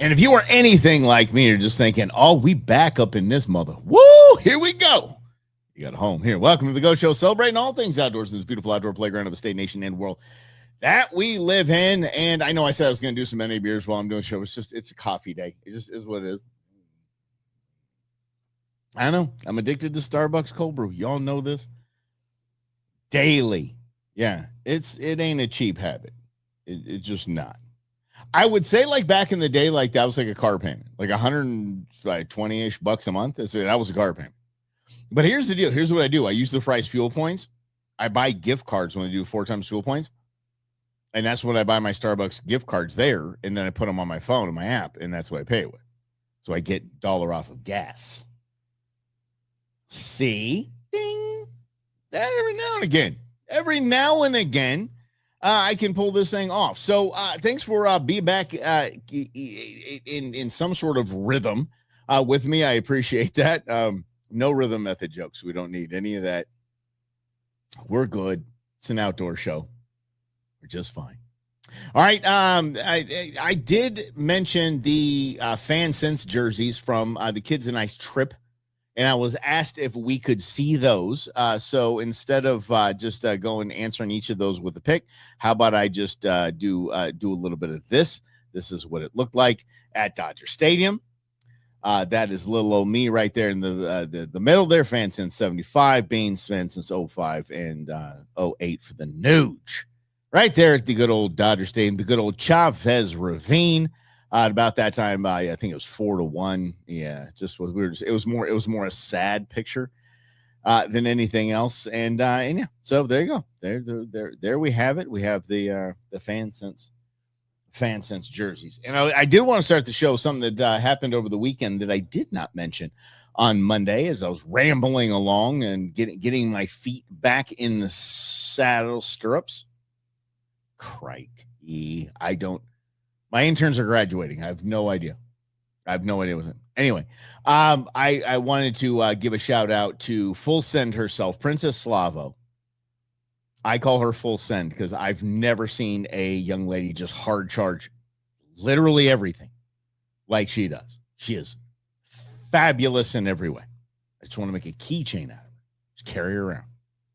And if you are anything like me, you're just thinking, oh, we back up in this mother. Woo, here we go. You got a home here. Welcome to the Go Show, celebrating all things outdoors in this beautiful outdoor playground of a state, nation, and world that we live in. And I know I said I was going to do some NA beers while I'm doing the show. It's a coffee day. It just is what it is. I know. I'm addicted to Starbucks cold brew. Y'all know this. Daily. Yeah, it ain't a cheap habit. It's just not. I would say like back in the day, like that was like a car payment, like 120-ish bucks a month. That was a car payment. But here's the deal. Here's what I do. I use the Fry's fuel points. I buy gift cards when I do 4 times fuel points. And that's what I buy my Starbucks gift cards there. And then I put them on my phone and my app. And that's what I pay with. So I get $1 off of gas. See? Ding. That every now and again, I can pull this thing off. So thanks for being back in some sort of rhythm with me. I appreciate that. No rhythm method jokes. We don't need any of that. We're good. It's an outdoor show. We're just fine. All right. I did mention the Fan Sense jerseys from the Kids and I's trip. And I was asked if we could see those. So instead of just going answering each of those with a pick, how about I just do a little bit of this? This is what it looked like at Dodger Stadium. That is little old me right there in the middle there. Fan since 75, Baines fan since 05 and 08 for the Nuge. Right there at the good old Dodger Stadium, the good old Chavez Ravine. At about that time, I think it was 4-1. Yeah, just was weird. It was more a sad picture than anything else. And yeah, so there you go. There we have it. We have the fan sense jerseys. And I did want to start the show something that happened over the weekend that I did not mention on Monday as I was rambling along and getting my feet back in the saddle stirrups. Crikey, my interns are graduating. I have no idea. What's it. Anyway, I wanted to give a shout out to Full Send herself, Princess Slavo. I call her Full Send because I've never seen a young lady just hard charge literally everything like she does. She is fabulous in every way. I just want to make a keychain out of her. Just carry her around.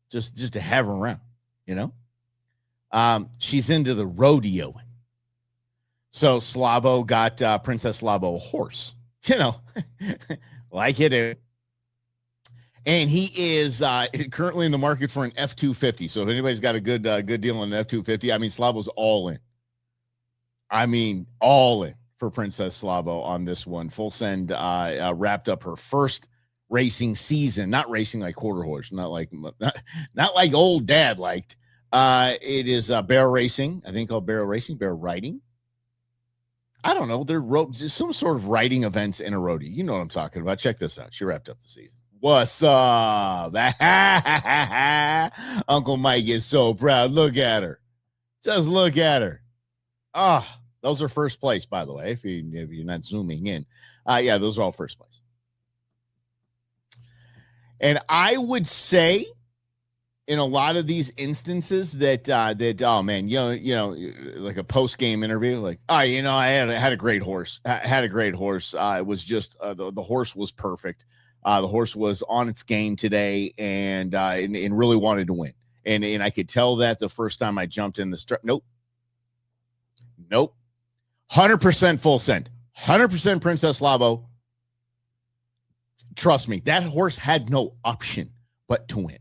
Just to have her around, you know? She's into the rodeoing. So Slavo got Princess Slavo a horse, you know, like it. And he is currently in the market for an F-250. So if anybody's got a good deal on an F-250, I mean, Slavo's all in. I mean, all in for Princess Slavo on this one. Full Send wrapped up her first racing season, not racing like quarter horse, not like old dad liked. It is barrel racing, I think called barrel riding. I don't know. There just some sort of riding events in a rodeo. You know what I'm talking about. Check this out. She wrapped up the season. What's up? Uncle Mike is so proud. Look at her. Just look at her. Those are first place, by the way, if you're not zooming in. Yeah, those are all first place. And I would say in a lot of these instances that oh man, you know, like a post-game interview, like, I had a great horse. It was just the horse was perfect. The horse was on its game today and really wanted to win. And I could tell that the first time I jumped in the strap. Nope. 100% Full Send. 100% Princess Slavo. Trust me, that horse had no option but to win.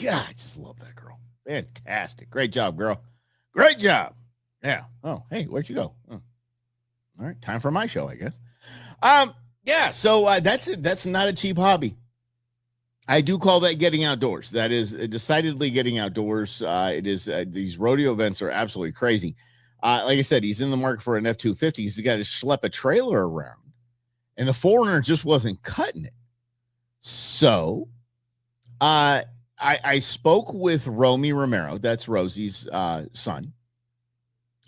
God, I just love that girl. Fantastic. Great job, girl. Great job. Yeah. Oh, hey, where'd you go? Oh. All right. Time for my show, I guess. Yeah. So that's it. That's not a cheap hobby. I do call that getting outdoors. That is decidedly getting outdoors. It is. These rodeo events are absolutely crazy. Like I said, he's in the market for an F-250. He's got to schlep a trailer around, and the Foreigner just wasn't cutting it. So, I spoke with Romy Romero. That's Rosie's son.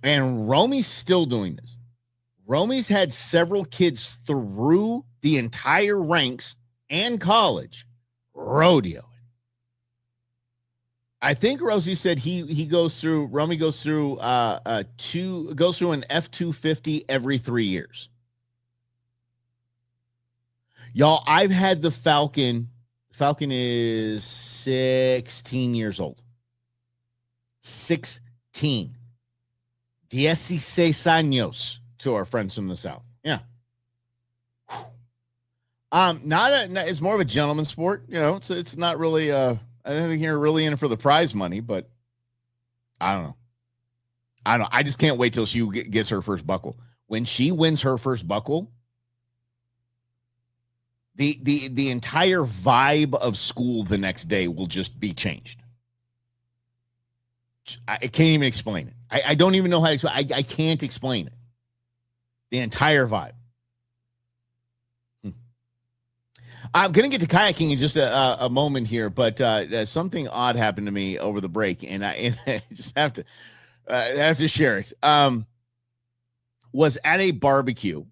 And Romy's still doing this. Romy's had several kids through the entire ranks and college rodeoing. I think Rosie said he goes through Romy goes through an F-250 every 3 years. Y'all, I've had the Falcon. Falcon is 16 years old. 16. 16 años to our friends from the South. Yeah. It's more of a gentleman's sport. You know, it's not really, I think you're really in it for the prize money, but I don't know. I just can't wait till she gets her first buckle. When she wins her first buckle, the entire vibe of school the next day will just be changed. I can't even explain it. I don't even know how to explain. I can't explain it. The entire vibe. I'm going to get to kayaking in just a moment here, but something odd happened to me over the break, and I just have to share it. Was at a barbecue,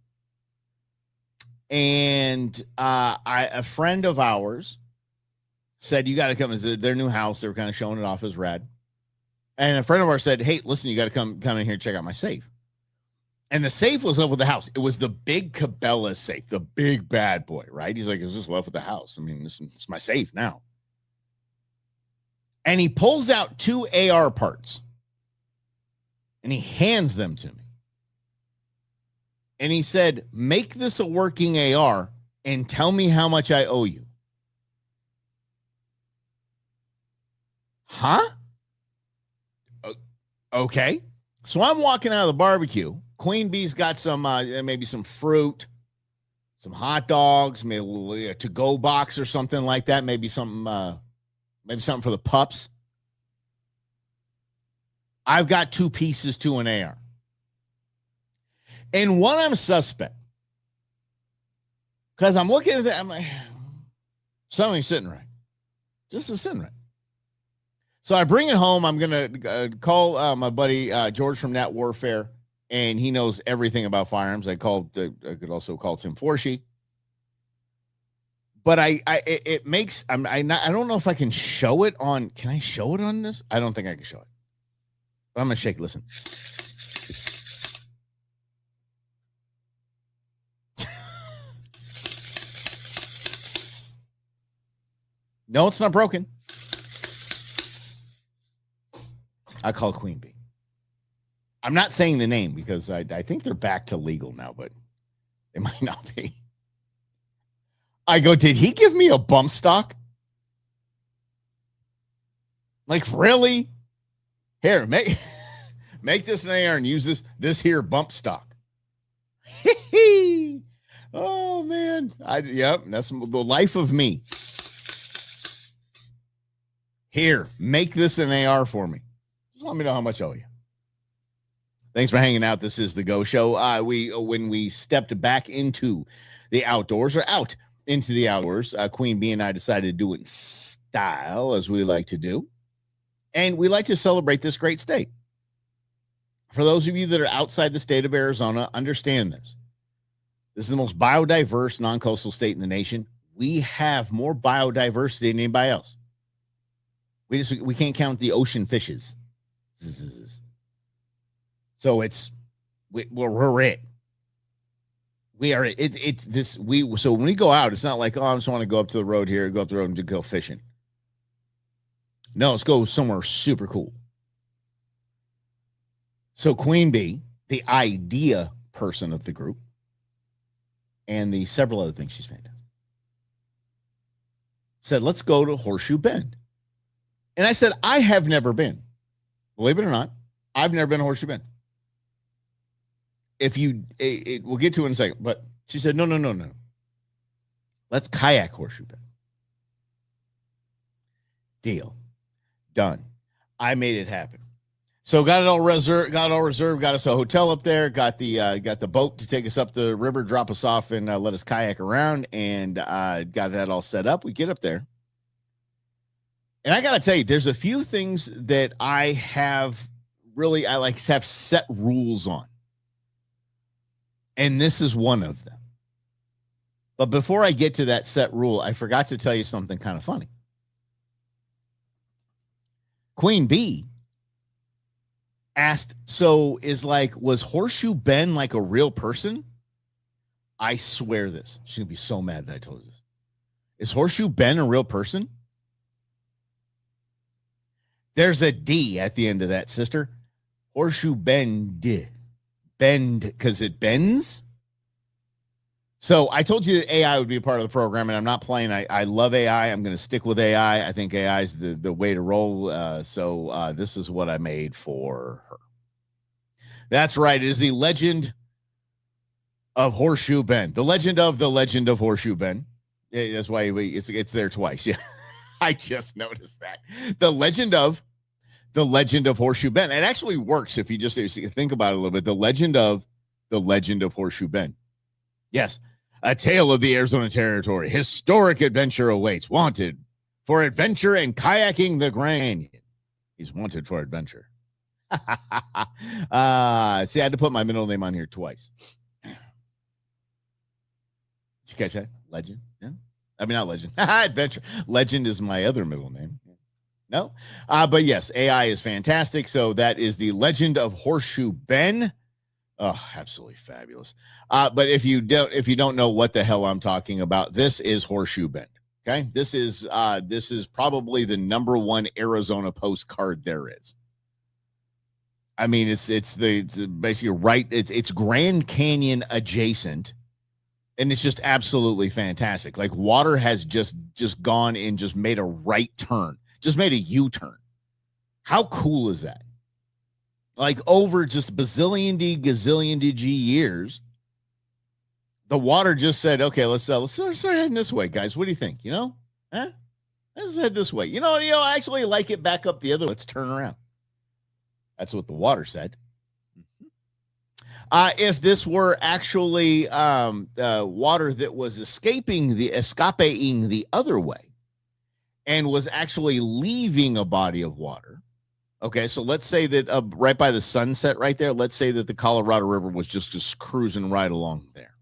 and a friend of ours said, "You got to come." It's their new house. They were kind of showing it off as rad. And a friend of ours said, "Hey, listen, you got to come in here and check out my safe." And the safe was left with the house. It was the big Cabela safe, the big bad boy, right? He's like, "It was just left with the house. I mean, it's my safe now." And he pulls out 2 AR parts, and he hands them to me. And he said, "Make this a working AR and tell me how much I owe you." Huh? Okay. So I'm walking out of the barbecue. Queen Bee's got some, maybe some fruit, some hot dogs, maybe a to-go box or something like that. Maybe something for the pups. I've got 2 pieces to an AR. And one, I'm suspect. Because I'm looking at that, I'm like, something's sitting right. Just is sitting right. So I bring it home. I'm going to call my buddy George from Nat Warfare, and he knows everything about firearms. I could also call Tim Forshee. But it makes, I don't know if I can show it on, can I show it on this? I don't think I can show it. But I'm going to shake, listen. No, it's not broken. I call Queen Bee. I'm not saying the name because I think they're back to legal now, but it might not be. I go, "Did he give me a bump stock?" Like, really? Here, make this an AR and use this here bump stock. Oh man. Yep, that's the life of me. Here, make this an AR for me. Just let me know how much I owe you. Thanks for hanging out. This is the Go Show. When we stepped back into the outdoors, or out into the outdoors, Queen Bee and I decided to do it in style, as we like to do. And we like to celebrate this great state. For those of you that are outside the state of Arizona, understand this. This is the most biodiverse non-coastal state in the nation. We have more biodiversity than anybody else. We can't count the ocean fishes. So we're it. We are it's this so when we go out, it's not like, "Oh, I just want to go up to the road here, go up the road and go fishing." No, let's go somewhere super cool. So Queen Bee, the idea person of the group, and the several other things she's fantastic, said, "Let's go to Horseshoe Bend." And I said, "I have never been. Believe it or not, I've never been to Horseshoe Bend. We'll get to it in a second." But she said, no. Let's kayak Horseshoe Bend. Deal. Done. I made it happen. So got it all reserved, got us a hotel up there, got the boat to take us up the river, drop us off, and let us kayak around, and got that all set up. We get up there. And I got to tell you, there's a few things that I have set rules on. And this is one of them. But before I get to that set rule, I forgot to tell you something kind of funny. Queen Bee asked, so was Horseshoe Ben like a real person? I swear this. She's going to be so mad that I told her this. Is Horseshoe Ben a real person? There's a D at the end of that, sister. Horseshoe Bend. Bend because it bends. So I told you that AI would be a part of the program, and I'm not playing. I love AI. I'm going to stick with AI. I think AI is the way to roll. So this is what I made for her. That's right. It is the legend of Horseshoe Ben. The legend of Horseshoe Ben. Yeah, that's why it's there twice. Yeah, I just noticed that. The legend of Horseshoe Ben. It actually works if you just think about it a little bit. The legend of Horseshoe Ben. Yes. A tale of the Arizona Territory. Historic adventure awaits. Wanted for adventure and kayaking the Grand Canyon. He's wanted for adventure. See, I had to put my middle name on here twice. Did you catch that? Legend? Yeah. I mean, not legend. Adventure. Legend is my other middle name. No. But yes, AI is fantastic. So that is the legend of Horseshoe Ben. Oh, absolutely fabulous. But if you don't know what the hell I'm talking about, this is Horseshoe Bend. Okay. This is probably the number one Arizona postcard there is. I mean, it's basically right. It's Grand Canyon adjacent. And it's just absolutely fantastic. Like water has just gone and just made a right turn, just made a U-turn. How cool is that? Like over just gazillion G years, the water just said, okay, let's start heading this way, guys. What do you think? Let's head this way. I actually like it back up the other. Let's turn around. That's what the water said. If this were actually water that was escaping the other way and was actually leaving a body of water. Okay, so let's say that right by the sunset right there, let's say that the Colorado River was just cruising right along there.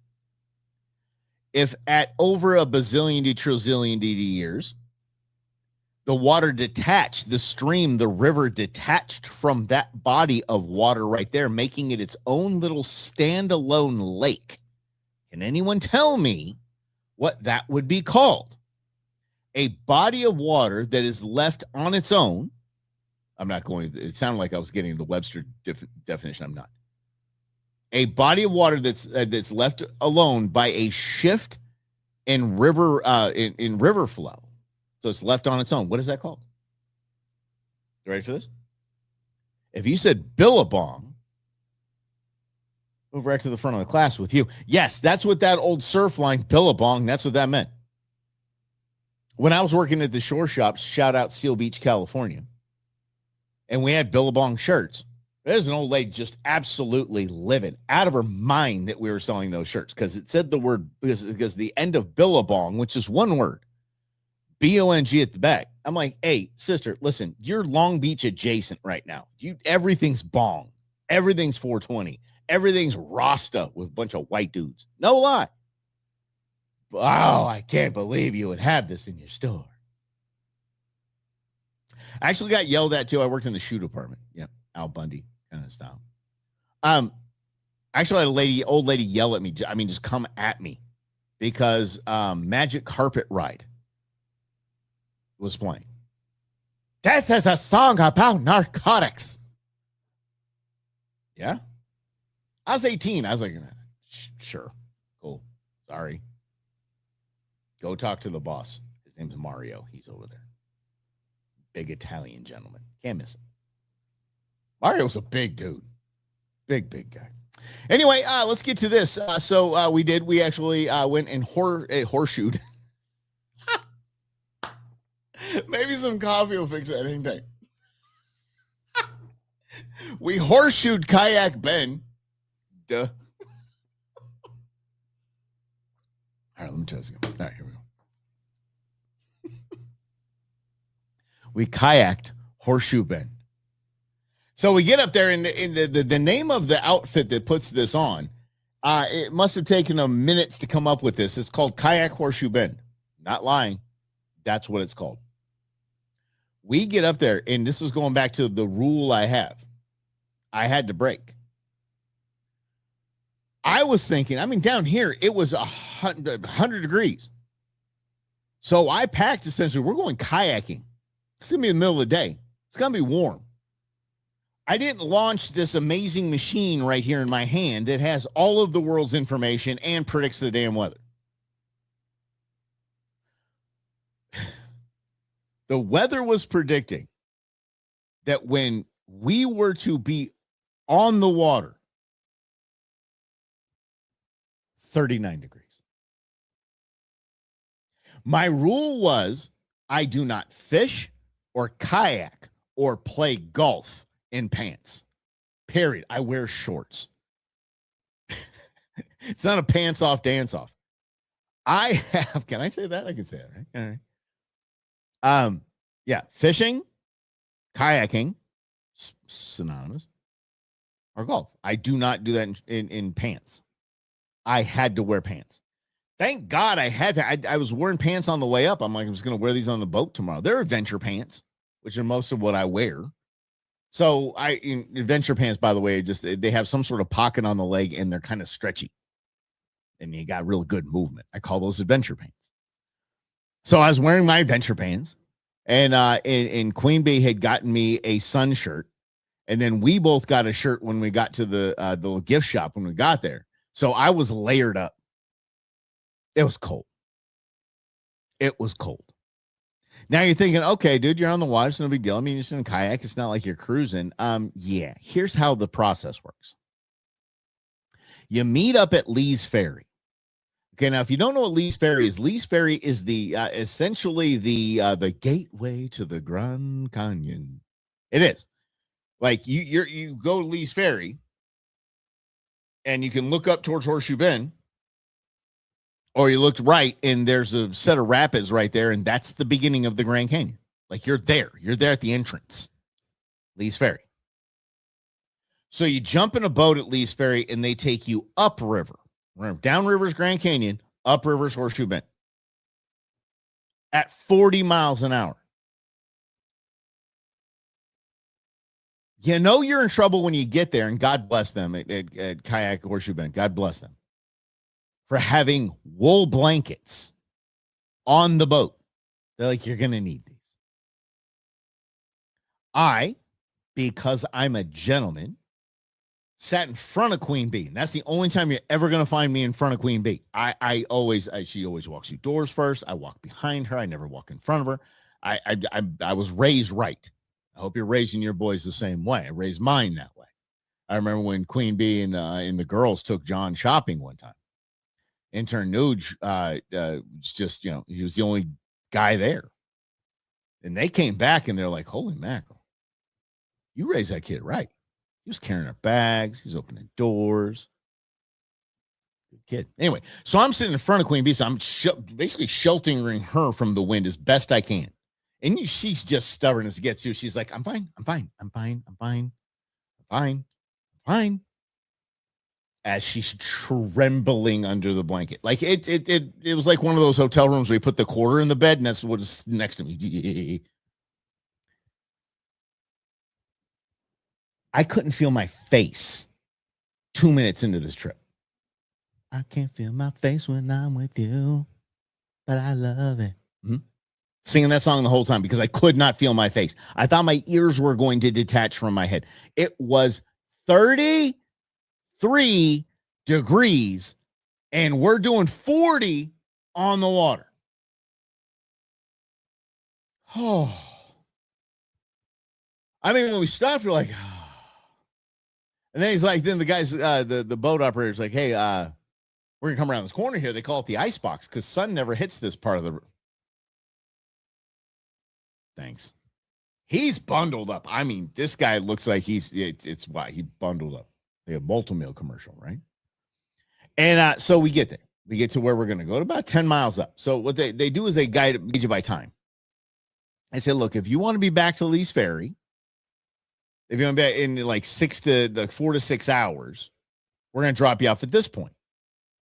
If at over a bazillion trillion years, the water detached, the stream, the river detached from that body of water right there, making it its own little standalone lake. Can anyone tell me what that would be called? A body of water that is left on its own. I'm not going to, it sounded like I was getting the Webster definition. I'm not. A body of water that's left alone by a shift in river in river flow. So it's left on its own. What is that called? You ready for this? If you said Billabong, move right to the front of the class with you. Yes, that's what that old surf line, Billabong, that's what that meant. When I was working at the shore shops, shout out Seal Beach, California, and we had Billabong shirts. There's an old lady just absolutely livid, out of her mind that we were selling those shirts because it said the word, because the end of Billabong, which is one word, B-O-N-G at the back. I'm like, hey, sister, listen, you're Long Beach adjacent right now. Everything's bong. Everything's 420. Everything's Rasta with a bunch of white dudes. No lie. Oh, I can't believe you would have this in your store. I actually got yelled at too. I worked in the shoe department. Yeah, Al Bundy kind of style. Actually, I had old lady yell at me. I mean, just come at me because Magic Carpet Ride was playing. This is a song about narcotics. Yeah. I was 18. I was like, sure. Cool. Sorry. Go talk to the boss. His name's Mario. He's over there. Big Italian gentleman. Can't miss him. Mario's a big dude. Big guy. Anyway, let's get to this. We actually went and horseshoed. Maybe some coffee will fix that anytime. We horseshoed Kayak Ben. Duh. All right, let me try this again. All right, here we go. We kayaked Horseshoe Ben. So we get up there, and the name of the outfit that puts this on, it must have taken them minutes to come up with this. It's called Kayak Horseshoe Ben. Not lying. That's what it's called. We get up there, and this is going back to the rule I have. I had to brake. I was thinking, I mean, down here, it was 100 degrees. So I packed, essentially, we're going kayaking. It's going to be in the middle of the day. It's going to be warm. I didn't launch this amazing machine right here in my hand that has all of the world's information and predicts the damn weather. The weather was predicting that when we were to be on the water, 39 degrees. My rule was I do not fish or kayak or play golf in pants. Period. I wear shorts. It's not a pants off dance off. I have, can I say that? I can say it, right? All right. Yeah, fishing, kayaking, synonymous, or golf. I do not do that in pants. I had to wear pants. Thank God I was wearing pants on the way up. I'm like, I'm just going to wear these on the boat tomorrow. They're adventure pants, which are most of what I wear. So adventure pants, by the way, they have some sort of pocket on the leg and they're kind of stretchy. And you got real good movement. I call those adventure pants. So I was wearing my adventure pants, and Queen Bee had gotten me a sun shirt. And then we both got a shirt when we got to the little gift shop when we got there. So I was layered up. It was cold. It was cold. Now you're thinking, okay, dude, you're on the water. It's no big deal. I mean, you're just in a kayak. It's not like you're cruising. Yeah, here's how the process works. You meet up at Lee's Ferry. Okay, now if you don't know what Lee's Ferry is the essentially the gateway to the Grand Canyon. It is. Like you go to Lee's Ferry, and you can look up towards Horseshoe Bend, or you looked right, and there's a set of rapids right there, and that's the beginning of the Grand Canyon. Like you're there at the entrance, Lee's Ferry. So you jump in a boat at Lee's Ferry, and they take you upriver. Downriver's Grand Canyon, upriver's Horseshoe Bend at 40 miles an hour. You know you're in trouble when you get there, and God bless them at Kayak Horseshoe Bend. God bless them for having wool blankets on the boat. They're like, you're going to need these. Because I'm a gentleman, sat in front of Queen Bee. And that's the only time you're ever going to find me in front of Queen Bee. She always walks through doors first. I walk behind her. I never walk in front of her. I was raised right. I hope you're raising your boys the same way. I raised mine that way. I remember when Queen Bee and the girls took John shopping one time. Intern Nuge was just, he was the only guy there. And they came back and they're like, holy mackerel, you raised that kid right. He was carrying our bags. He's opening doors. Good kid. Anyway, so I'm sitting in front of Queen Bee. So I'm basically sheltering her from the wind as best I can. And she's just stubborn as it gets to. She's like, I'm fine. As she's trembling under the blanket. Like it was like one of those hotel rooms where you put the quarter in the bed and that's what's next to me. I couldn't feel my face 2 minutes into this trip. I can't feel my face when I'm with you, but I love it. Mm-hmm. Singing that song the whole time because I could not feel my face. I thought my ears were going to detach from my head. It was 33 degrees and we're doing 40 on the water. Oh, I mean, when we stopped, we're like, oh. And then then the guys, the boat operator's like, hey, we're gonna come around this corner here. They call it the ice box because sun never hits this part of the. Thanks. He's bundled up. I mean, this guy looks like it's why he bundled up. They have multi-meal commercial, right? And so we get there. We get to where we're going to go to about 10 miles up. So what they do is they guide you by time. I said, look, if you want to be back to Lee's Ferry, if you want to be in like 4 to 6 hours, we're going to drop you off at this point.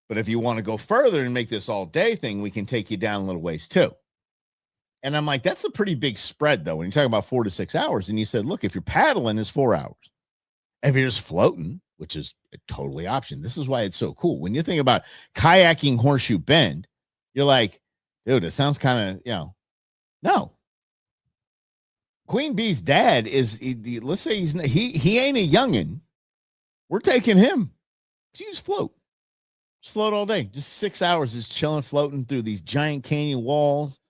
But if you want to go further and make this all day thing, we can take you down a little ways too. And I'm like, that's a pretty big spread, though, when you're talking about 4 to 6 hours. And you said, look, if you're paddling, it's 4 hours. And if you're just floating, which is a totally option. This is why it's so cool. When you think about kayaking Horseshoe Bend, you're like, dude, it sounds kind of, no. Queen Bee's dad is, let's say he ain't a youngin'. We're taking him. You just float. Just float all day. Just 6 hours just chilling, floating through these giant canyon walls,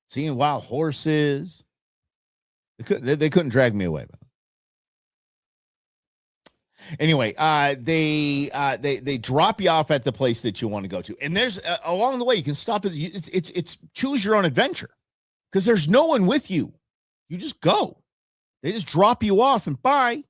seeing wild horses. They couldn't drag me away. Anyway, they drop you off at the place that you want to go to, and there's along the way you can stop. It's choose your own adventure because there's no one with you. You just go. They just drop you off and bye.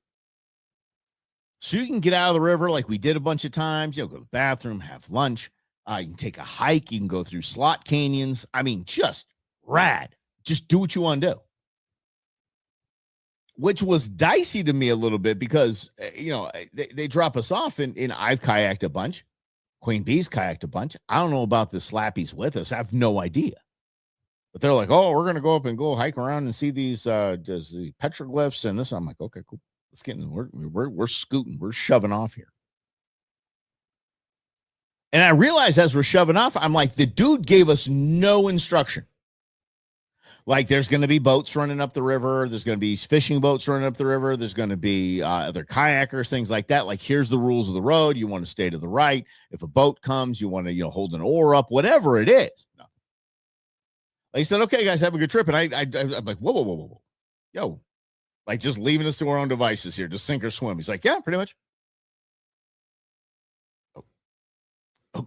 So you can get out of the river like we did a bunch of times. Go to the bathroom, have lunch. You can take a hike. You can go through slot canyons. I mean, just rad. Just do what you want to do. Which was dicey to me a little bit because, they drop us off and I've kayaked a bunch. Queen Bee's kayaked a bunch. I don't know about the slappies with us. I have no idea. But they're like, oh, we're going to go up and go hike around and see these the petroglyphs and this. I'm like, okay, cool. Let's get in. We're scooting. We're shoving off here. And I realized as we're shoving off, I'm like, the dude gave us no instruction. Like there's going to be boats running up the river. There's going to be fishing boats running up the river. There's going to be other kayakers, things like that. Like here's the rules of the road. You want to stay to the right. If a boat comes, you want to hold an oar up, whatever it is. No. He said, okay, guys, have a good trip. And I'm like, whoa. Yo, like just leaving us to our own devices here, just sink or swim. He's like, yeah, pretty much. Oh,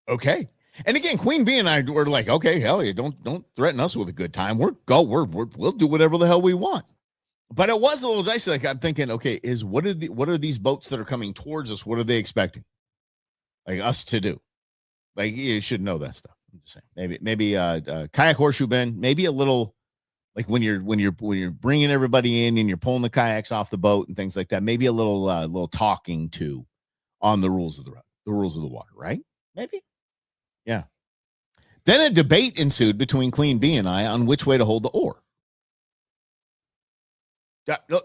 okay. And again, Queen Bee and I were like, okay, hell yeah, don't threaten us with a good time. We'll do whatever the hell we want. But it was a little dicey. Like I'm thinking, okay, what are these boats that are coming towards us? What are they expecting? Like us to do? Like you should know that stuff. I'm just saying. Maybe kayak Horseshoe Ben, maybe a little like when you're bringing everybody in and you're pulling the kayaks off the boat and things like that. Maybe a little talking to on the rules of the road, the rules of the water, right? Maybe. Yeah. Then a debate ensued between Queen Bee and I on which way to hold the oar.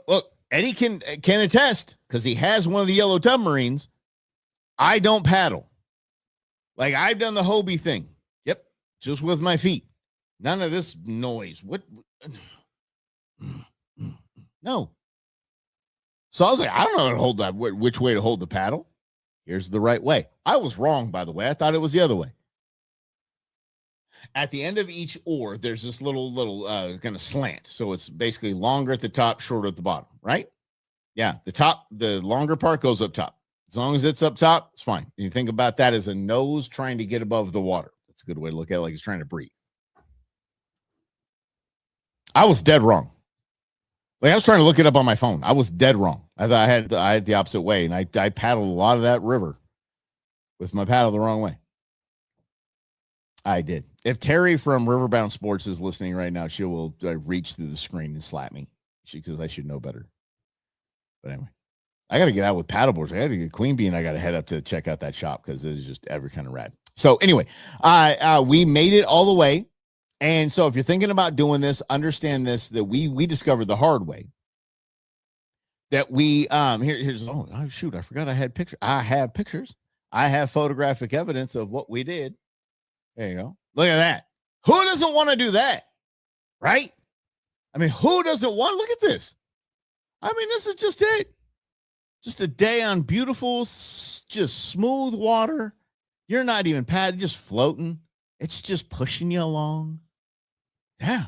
Look, Eddie can attest because he has one of the yellow submarines. I don't paddle. Like I've done the Hobie thing. Yep. Just with my feet. None of this noise. What? No. So I was like, I don't know how to hold that. Which way to hold the paddle? Here's the right way. I was wrong, by the way. I thought it was the other way. At the end of each oar, there's this little kind of slant. So it's basically longer at the top, shorter at the bottom, right? Yeah, the longer part goes up top. As long as it's up top, it's fine. And you think about that as a nose trying to get above the water. That's a good way to look at it, like it's trying to breathe. I was dead wrong. Like I was trying to look it up on my phone. I was dead wrong. I thought I had the opposite way, and I paddled a lot of that river with my paddle the wrong way. I did. If Terry from Riverbound Sports is listening right now, she will reach through the screen and slap me because I should know better. But anyway, I got to get out with paddleboards. I got to get Queen Bee and I got to head up to check out that shop because it is just every kind of rad. So anyway, we made it all the way. And so if you're thinking about doing this, understand this, that we discovered the hard way. That we, here's, oh, shoot, I forgot I had pictures. I have pictures. I have photographic evidence of what we did. There you go. Look at that. Who doesn't want to do that? Right? I mean, who doesn't want, look at this. I mean, this is just it. Just a day on beautiful, just smooth water. You're not even paddling, just floating. It's just pushing you along. Yeah.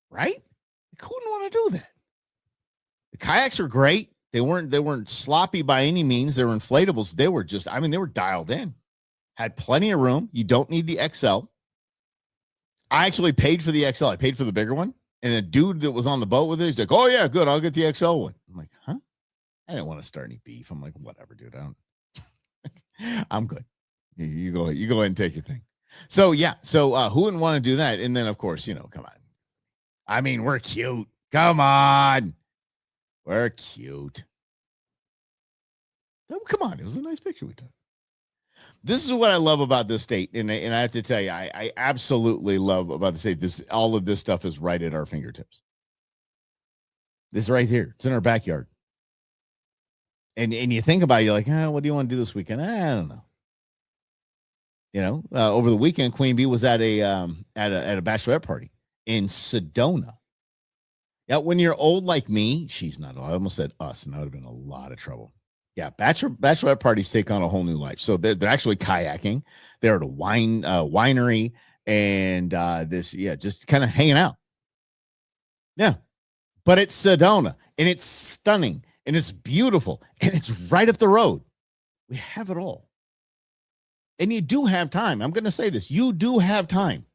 Right? Who wouldn't want to do that? The kayaks are great. They weren't sloppy by any means. They were inflatables. They were just, I mean, they were dialed in. Had plenty of room. You don't need the XL. I actually paid for the XL. I paid for the bigger one. And the dude that was on the boat with it, he's like, oh, yeah, good. I'll get the XL one. I'm like, huh? I didn't want to start any beef. I'm like, whatever, dude. I'm good. You go ahead and take your thing. So, yeah. So who wouldn't want to do that? And then, of course, come on. I mean, we're cute. Come on. We're cute. Oh, come on. It was a nice picture we took. This is what I love about this state, and I have to tell you, I absolutely love about the state. All of this stuff is right at our fingertips. It's right here. It's in our backyard. And you think about it, you're like, what do you want to do this weekend? I don't know. Over the weekend, Queen Bee was at a bachelorette party in Sedona. Yeah, when you're old like me, she's not. I almost said us, and that would have been a lot of trouble. Yeah, bachelorette parties take on a whole new life. So they're actually kayaking. They're at a winery, and just kind of hanging out. Yeah, but it's Sedona, and it's stunning, and it's beautiful, and it's right up the road. We have it all. And you do have time. I'm going to say this. You do have time.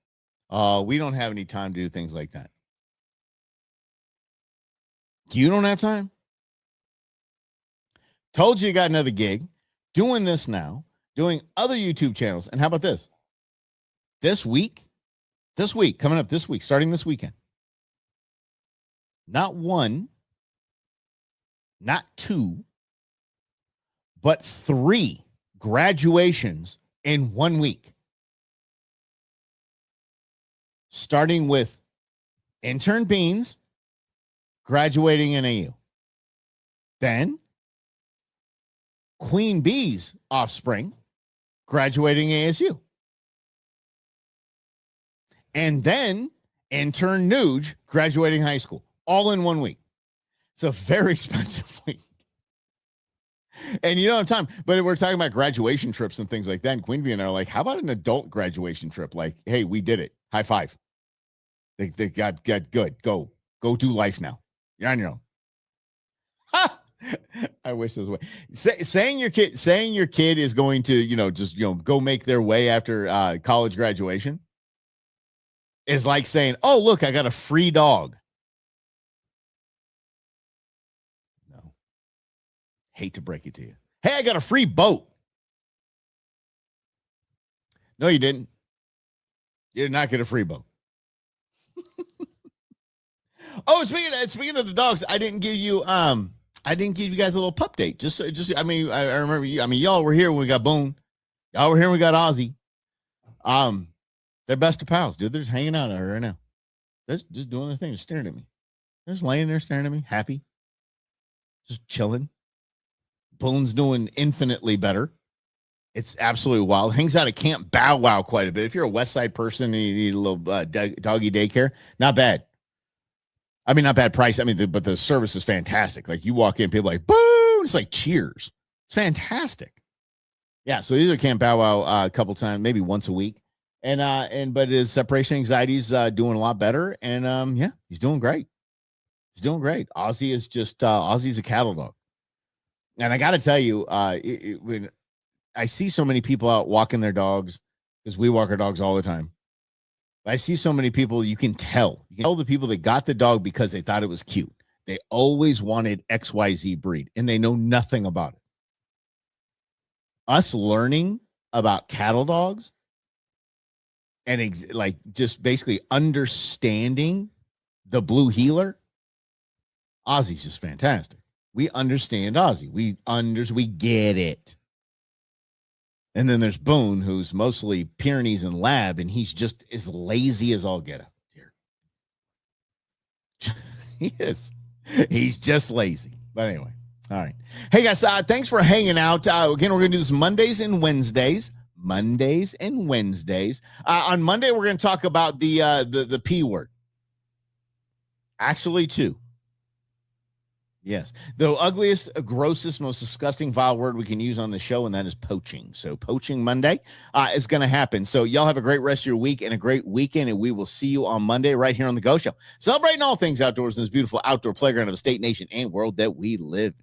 We don't have any time to do things like that. You don't have time? Told you got another gig. Doing this now. Doing other YouTube channels. And how about this? This week, coming up this week, starting this weekend. Not one, not two, but 3 graduations in 1 week. Starting with intern Beans graduating NAU. Then Queen Bee's offspring graduating ASU. And then intern Nuge graduating high school. All in 1 week. It's a very expensive week. And you don't have time, but we're talking about graduation trips and things like that. And Queen Bee and I are like, how about an adult graduation trip? Like, hey, we did it. High five. They got good. Go do life now. You're on your own. Ha! I wish this way. Saying your kid is going to, go make their way after college graduation is like saying, oh, look, I got a free dog. Hate to break it to you. Hey, I got a free boat. No, you didn't. You did not get a free boat. Oh, speaking of the dogs, I didn't give you guys a little pup date. I remember y'all were here when we got Boone. Y'all were here when we got Ozzy. They're best of pals, dude. They're just hanging out right now. They're just doing their thing, just staring at me. They're just laying there staring at me, happy. Just chilling. Boone's doing infinitely better. It's absolutely wild. Hangs out at Camp Bow Wow quite a bit. If you're a West Side person and you need a little doggy daycare, not bad. I mean, not bad price. I mean, but the service is fantastic. Like you walk in, people are like, boom. It's like cheers. It's fantastic. Yeah. So these are Camp Bow Wow a couple times, maybe once a week. But his separation anxiety is doing a lot better. And he's doing great. He's doing great. Ozzy is Ozzy's a cattle dog. And I got to tell you, when I see so many people out walking their dogs, because we walk our dogs all the time. I see so many people, you can tell the people that got the dog because they thought it was cute. They always wanted XYZ breed, and they know nothing about it. Us learning about cattle dogs and just basically understanding the blue heeler, Ozzy's just fantastic. We understand Ozzy. We get it. And then there's Boone, who's mostly Pyrenees and Lab, and he's just as lazy as all get out here. He is. He's just lazy. But anyway, all right. Hey, guys, thanks for hanging out. Again, we're going to do this Mondays and Wednesdays. On Monday, we're going to talk about the P word. Actually, 2. Yes. The ugliest, grossest, most disgusting, vile word we can use on the show, and that is poaching. So Poaching Monday is going to happen. So y'all have a great rest of your week and a great weekend, and we will see you on Monday right here on The Go Show. Celebrating all things outdoors in this beautiful outdoor playground of a state, nation, and world that we live in.